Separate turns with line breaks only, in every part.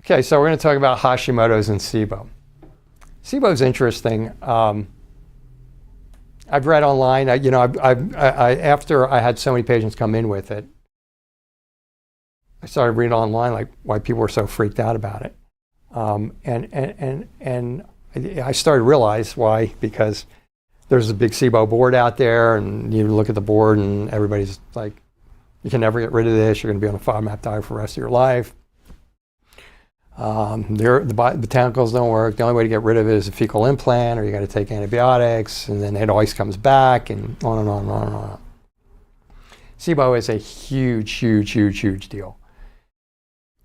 Okay, so we're going to talk about Hashimoto's and SIBO. SIBO is interesting. I've read online, after I had so many patients come in with it, I started reading online like why people were so freaked out about it. And I started to realize why, because there's a big SIBO board out there, and you look at the board and everybody's like, you can never get rid of this, you're going to be on a FODMAP diet for the rest of your life. The botanicals don't work. The only way to get rid of it is a fecal implant, or you got to take antibiotics, and then it always comes back, and on and on and on and on. SIBO is a huge deal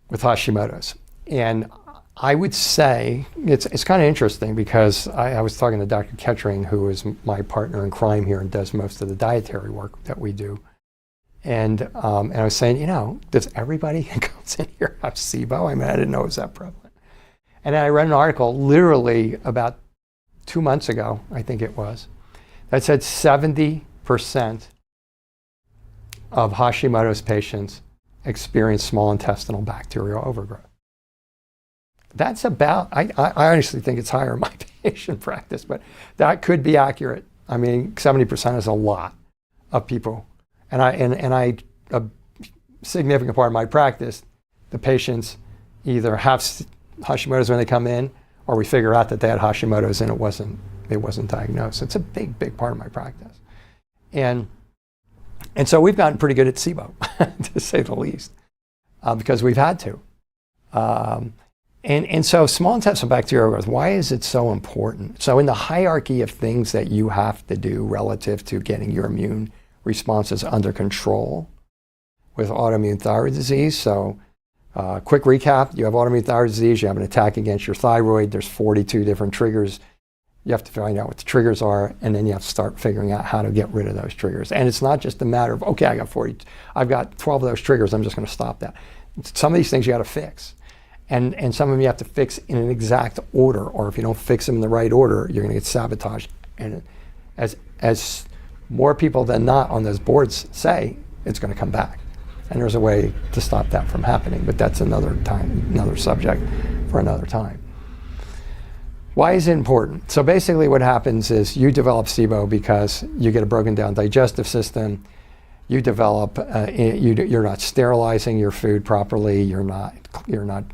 with Hashimoto's. And I would say it's kind of interesting, because I was talking to Dr. Kettering, who is my partner in crime here and does most of the dietary work that we do. And I was saying, does everybody who comes in here have SIBO? I mean, I didn't know it was that prevalent. And then I read an article literally about 2 months ago, I think it was, that said 70% of Hashimoto's patients experience small intestinal bacterial overgrowth. That's about, I honestly think it's higher in my patient practice, but that could be accurate. I mean, 70% is a lot of people. And a significant part of my practice, the patients either have Hashimoto's when they come in, or we figure out that they had Hashimoto's and it wasn't diagnosed. It's a big part of my practice. And so we've gotten pretty good at SIBO, to say the least, because we've had to. And so small intestinal bacterial overgrowth, why is it so important? So in the hierarchy of things that you have to do relative to getting your immune responses under control with autoimmune thyroid disease. So quick recap, you have autoimmune thyroid disease, you have an attack against your thyroid, there's 42 different triggers. You have to find out what the triggers are, and then you have to start figuring out how to get rid of those triggers. And it's not just a matter of, okay, I've got 12 of those triggers, I'm just going to stop that. Some of these things you got to fix. And some of them you have to fix in an exact order, or if you don't fix them in the right order, you're going to get sabotaged. And as more people than not on those boards say, it's going to come back. And there's a way to stop that from happening, but that's another subject for another time. Why is it important? So basically what happens is you develop SIBO because you get a broken down digestive system. You develop, you're not sterilizing your food properly, you're not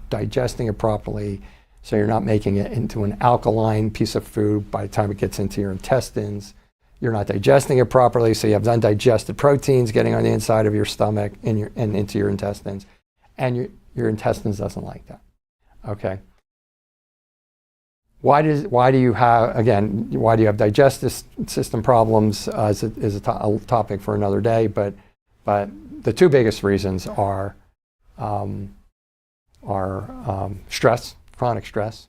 digesting it properly, so you're not making it into an alkaline piece of food by the time it gets into your intestines. You're not digesting it properly, so you have undigested proteins getting on the inside of your stomach and into your intestines. And your intestines doesn't like that, okay? Why do you have digestive system problems is a topic for another day, but the two biggest reasons are stress, chronic stress,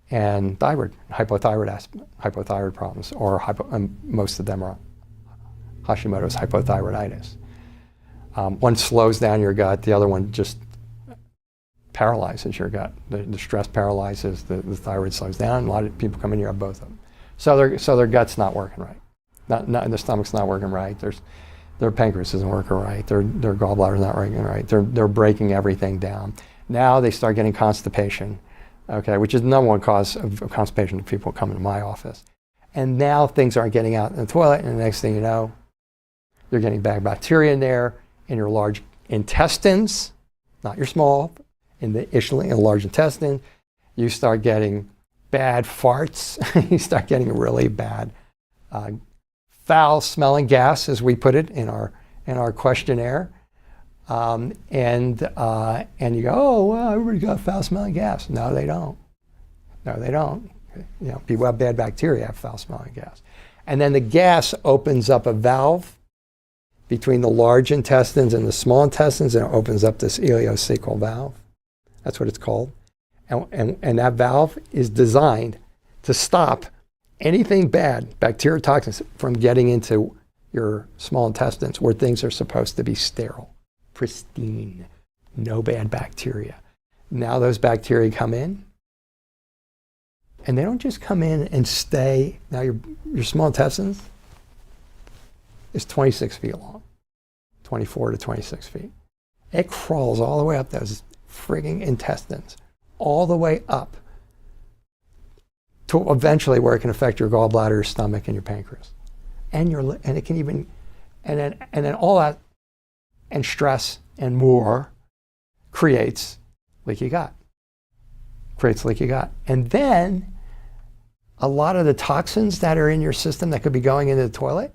and hypothyroid problems, and most of them are Hashimoto's hypothyroiditis. One slows down your gut, the other one just paralyzes your gut. The stress paralyzes, the thyroid slows down. A lot of people come in here have both of them. So their gut's not working right. Their stomach's not working right. Their pancreas isn't working right. Their gallbladder's not working right. They're breaking everything down. Now they start getting constipation, okay, which is the number one cause of constipation to people coming to my office. And now things aren't getting out in the toilet, and the next thing you know, you're getting bad bacteria in there, in your large intestines, not your small, in the large intestine. You start getting bad farts. You start getting really bad foul-smelling gas, as we put it in our questionnaire. And you go, oh, well, everybody got foul-smelling gas. No, they don't. No, they don't. People who have bad bacteria have foul-smelling gas. And then the gas opens up a valve between the large intestines and the small intestines, and it opens up this ileocecal valve. That's what it's called. And that valve is designed to stop anything bad, bacteria toxins, from getting into your small intestines, where things are supposed to be sterile, pristine, no bad bacteria. Now those bacteria come in, and they don't just come in and stay. Now your small intestines is 26 feet long, 24 to 26 feet. It crawls all the way up those frigging intestines, all the way up to eventually where it can affect your gallbladder, your stomach, and your pancreas. And it can even, and then all that and stress and more creates leaky gut. And then a lot of the toxins that are in your system that could be going into the toilet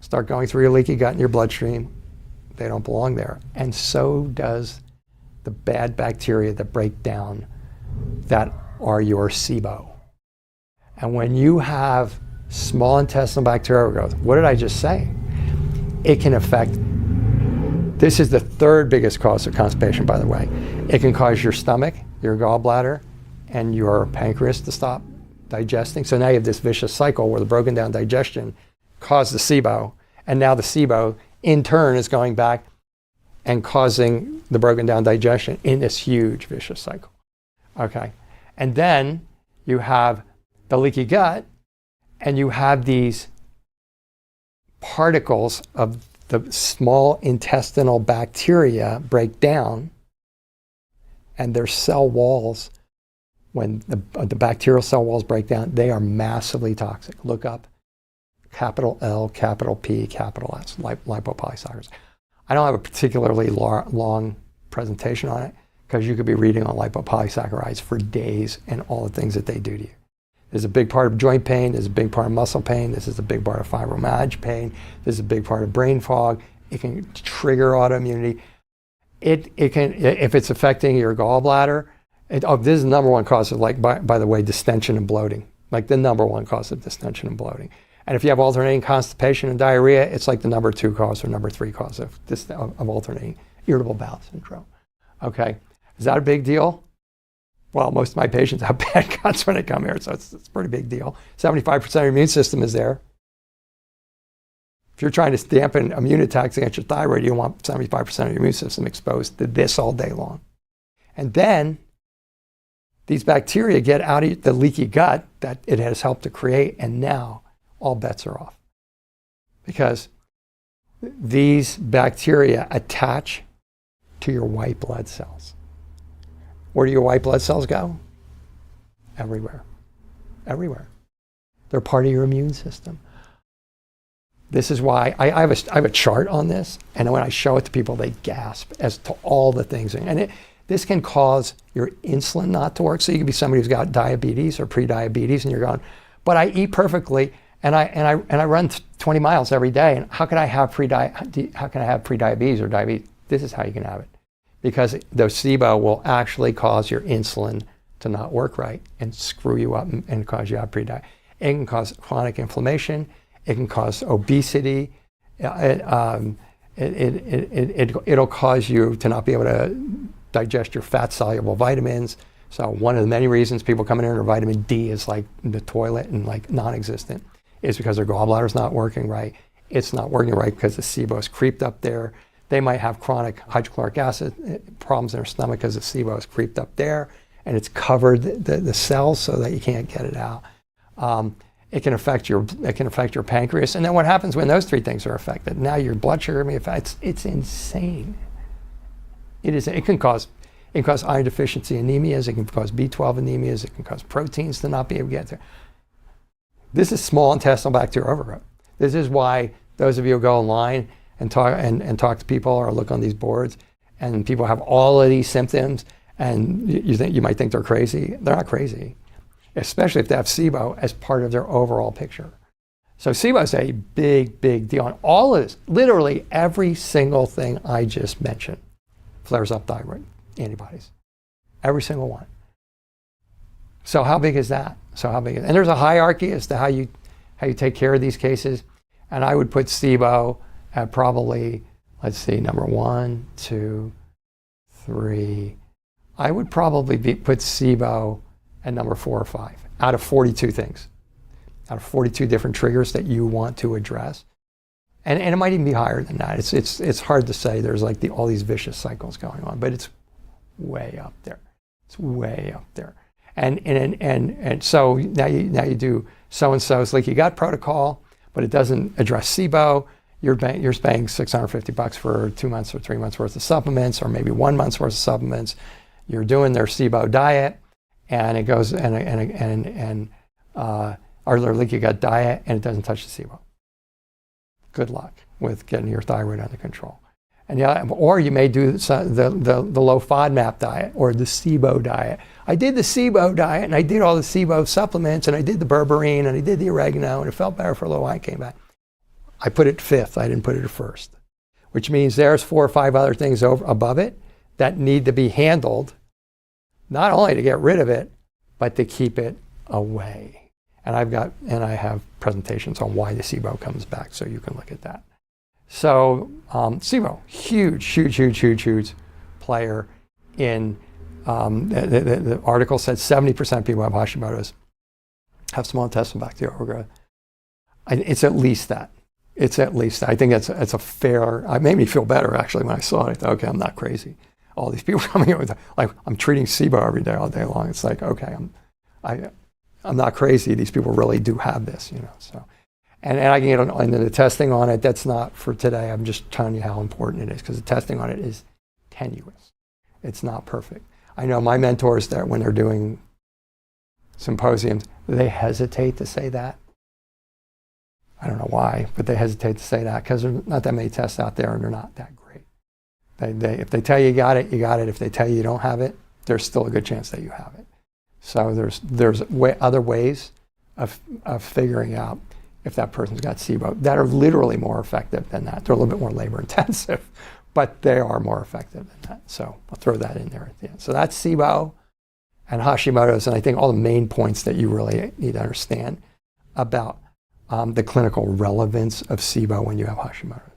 start going through your leaky gut and your bloodstream. They don't belong there. And so does the bad bacteria that break down that are your SIBO. And when you have small intestinal bacterial overgrowth, what did I just say? It can affect, this is the third biggest cause of constipation, by the way. It can cause your stomach, your gallbladder, and your pancreas to stop digesting. So now you have this vicious cycle where the broken down digestion caused the SIBO, and now the SIBO in turn is going back and causing the broken down digestion in this huge vicious cycle. Okay. And then you have the leaky gut, and you have these particles of the small intestinal bacteria break down, and their cell walls, when the bacterial cell walls break down, they are massively toxic. Look up capital L, capital P, capital S, lipopolysaccharides. I don't have a particularly long presentation on it because you could be reading on lipopolysaccharides for days and all the things that they do to you. There's a big part of joint pain, there's a big part of muscle pain, this is a big part of fibromyalgia pain, this is a big part of brain fog. It can trigger autoimmunity. It can, if it's affecting your gallbladder, this is the number one cause of, like, by the way, distension and bloating. Like the number one cause of distension and bloating. And if you have alternating constipation and diarrhea, it's like the number 2 cause or number 3 cause of alternating irritable bowel syndrome. Okay, is that a big deal? Well, most of my patients have bad guts when they come here, so it's a pretty big deal. 75% of your immune system is there. If you're trying to dampen immune attacks against your thyroid, you don't want 75% of your immune system exposed to this all day long. And then these bacteria get out of the leaky gut that it has helped to create, and now all bets are off. Because these bacteria attach to your white blood cells. Where do your white blood cells go? Everywhere. Everywhere. They're part of your immune system. This is why I have a chart on this, and when I show it to people, they gasp as to all the things. And this can cause your insulin not to work. So you can be somebody who's got diabetes or pre-diabetes, and you're going, but I eat perfectly, and I run 20 miles every day, and how can I have pre-diabetes or diabetes? This is how you can have it. Because the SIBO will actually cause your insulin to not work right and screw you up and cause you to have pre-diabetes. It can cause chronic inflammation. It can cause obesity. It'll cause you to not be able to digest your fat-soluble vitamins. So one of the many reasons people come in here and their vitamin D is like in the toilet and like non-existent is because their gallbladder's not working right. It's not working right because the SIBO's creeped up there. They might have chronic hydrochloric acid problems in their stomach because the SIBO has creeped up there and it's covered the cells so that you can't get it out. It can affect your pancreas. And then what happens when those 3 things are affected? Now your blood sugar may affect. It's insane. It can cause iron deficiency anemias. It can cause B12 anemias. It can cause proteins to not be able to get there. This is small intestinal bacterial overgrowth. This is why those of you who go online and talk to people or look on these boards, and people have all of these symptoms, and you might think they're crazy. They're not crazy, especially if they have SIBO as part of their overall picture. So SIBO is a big, big deal. And all of this, literally every single thing I just mentioned, flares up thyroid antibodies. Every single one. So how big is that? And there's a hierarchy as to how you take care of these cases. And I would put SIBO at probably, let's see, number 1, 2, 3. I would probably put SIBO at number 4 or 5 out of 42 things, out of 42 different triggers that you want to address. And it might even be higher than that. It's hard to say. There's like all these vicious cycles going on, but it's way up there. It's way up there. And so now you do so-and-so's leaky gut protocol, but it doesn't address SIBO. You're paying $650 for 2 months or 3 months worth of supplements, or maybe 1 month's worth of supplements. you're doing their SIBO diet, and it goes or their leaky gut diet, and it doesn't touch the SIBO. Good luck with getting your thyroid under control. And yeah, or you may do the low FODMAP diet or the SIBO diet. I did the SIBO diet, and I did all the SIBO supplements, and I did the berberine, and I did the oregano, and it felt better for a little while. I came back. I put it fifth. I didn't put it first, which means there's 4 or 5 other things above it that need to be handled, not only to get rid of it, but to keep it away. And I have presentations on why the SIBO comes back, so you can look at that. So SIBO, huge player in, the article said 70% of people who have Hashimoto's have small intestinal bacterial overgrowth. It's at least that. It's at least that. I think it's a fair, it made me feel better actually when I saw it. I thought, okay, I'm not crazy. All these people coming in with, like, I'm treating SIBO every day, all day long. It's like, okay, I'm not crazy. These people really do have this, so. And I can get into the testing on it. That's not for today. I'm just telling you how important it is, because the testing on it is tenuous. It's not perfect. I know my mentors that when they're doing symposiums, they hesitate to say that. I don't know why, but they hesitate to say that because there's not that many tests out there, and they're not that great. If they tell you you got it, you got it. If they tell you you don't have it, there's still a good chance that you have it. So there's other ways of figuring out if that person's got SIBO that are literally more effective than that. They're a little bit more labor intensive, but they are more effective than that. So I'll throw that in there at the end. So that's SIBO and Hashimoto's, and I think all the main points that you really need to understand about the clinical relevance of SIBO when you have Hashimoto's.